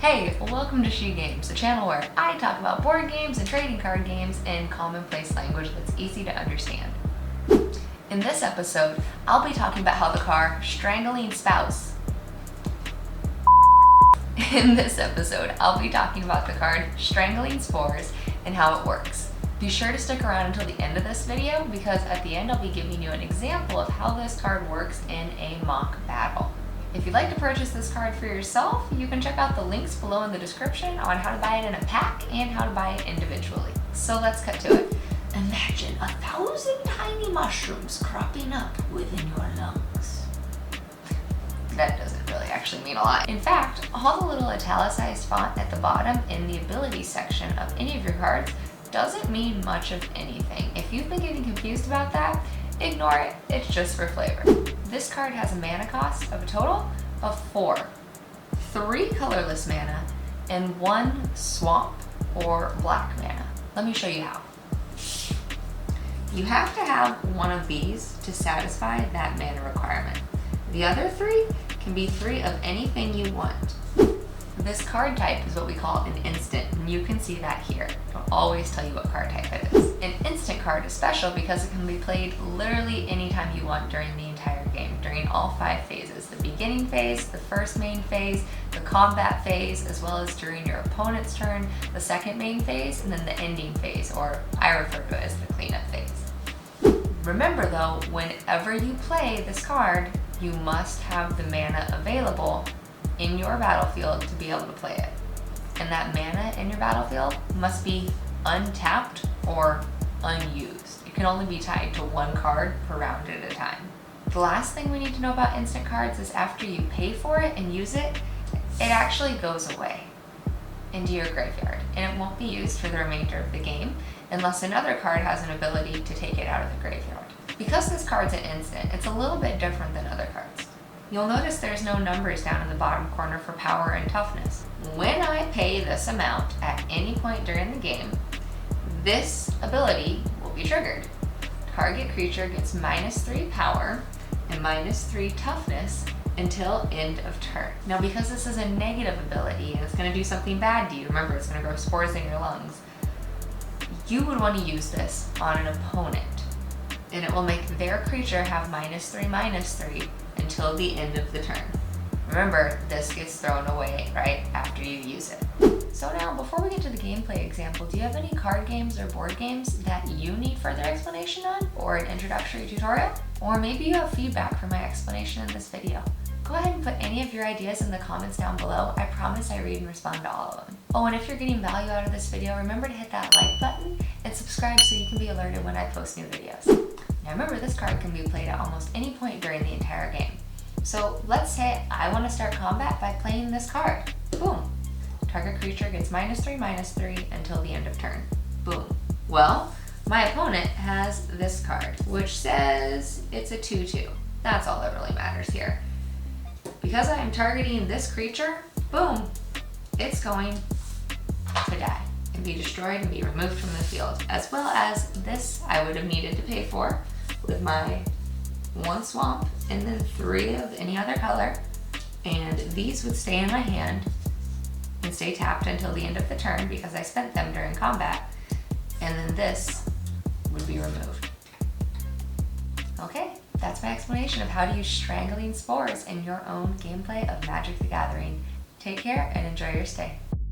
Hey, welcome to She Games, the channel where I talk about board games and trading card games in commonplace language that's easy to understand. In this episode, I'll be talking about how the card Strangling Spores. In this episode, I'll be talking about the card Strangling Spores and how it works. Be sure to stick around until the end of this video because at the end I'll be giving you an example of how this card works in a mock battle. If you'd like to purchase this card for yourself, you can check out the links below in the description on how to buy it in a pack and how to buy it individually. So let's cut to it. Imagine 1,000 tiny mushrooms cropping up within your lungs. That doesn't really actually mean a lot. In fact, all the little italicized font at the bottom in the abilities section of any of your cards doesn't mean much of anything. If you've been getting confused about that, ignore it, it's just for flavor. This card has a mana cost of a total of 4. 3 colorless mana and 1 swamp or black mana. Let me show you how. You have to have one of these to satisfy that mana requirement. The other 3 can be 3 of anything you want. This card type is what we call an instant, and you can see that here. It'll always tell you what card type it is. An instant card is special because it can be played literally anytime you want during the entire game, during all 5 phases. The beginning phase, the first main phase, the combat phase, as well as during your opponent's turn, the second main phase, and then the ending phase, or I refer to it as the cleanup phase. Remember though, whenever you play this card, you must have the mana available in your battlefield to be able to play it. And that mana in your battlefield must be untapped or unused. It can only be tied to 1 card per round at a time. The last thing we need to know about instant cards is after you pay for it and use it, it actually goes away into your graveyard and it won't be used for the remainder of the game unless another card has an ability to take it out of the graveyard. Because this card's an instant, it's a little bit different than other cards. You'll notice there's no numbers down in the bottom corner for power and toughness. When I pay this amount at any point during the game, this ability will be triggered. Target creature gets -3 power and -3 toughness until end of turn. Now because this is a negative ability and it's going to do something bad to you, remember it's going to grow spores in your lungs, you would want to use this on an opponent. And it will make their creature have -3/-3 until the end of the turn. Remember, this gets thrown away right after you use it. So now, before we get to the gameplay example, do you have any card games or board games that you need further explanation on, or an introductory tutorial? Or maybe you have feedback for my explanation in this video. Go ahead and put any of your ideas in the comments down below. I promise I read and respond to all of them. Oh, and if you're getting value out of this video, remember to hit that like button and subscribe so you can be alerted when I post new videos. Now remember, this card can be played at almost any point during the entire game. So let's say I want to start combat by playing this card. Boom. Target creature gets -3/-3 until the end of turn. Boom. Well, my opponent has this card, which says it's a 2/2. That's all that really matters here. Because I am targeting this creature, boom, it's going to die and be destroyed and be removed from the field, as well as this I would have needed to pay for with my 1 swamp and then 3 of any other color, and these would stay in my hand and stay tapped until the end of the turn because I spent them during combat, and then this would be removed. Okay, that's my explanation of how to use Strangling Spores in your own gameplay of Magic the Gathering. Take care and enjoy your stay.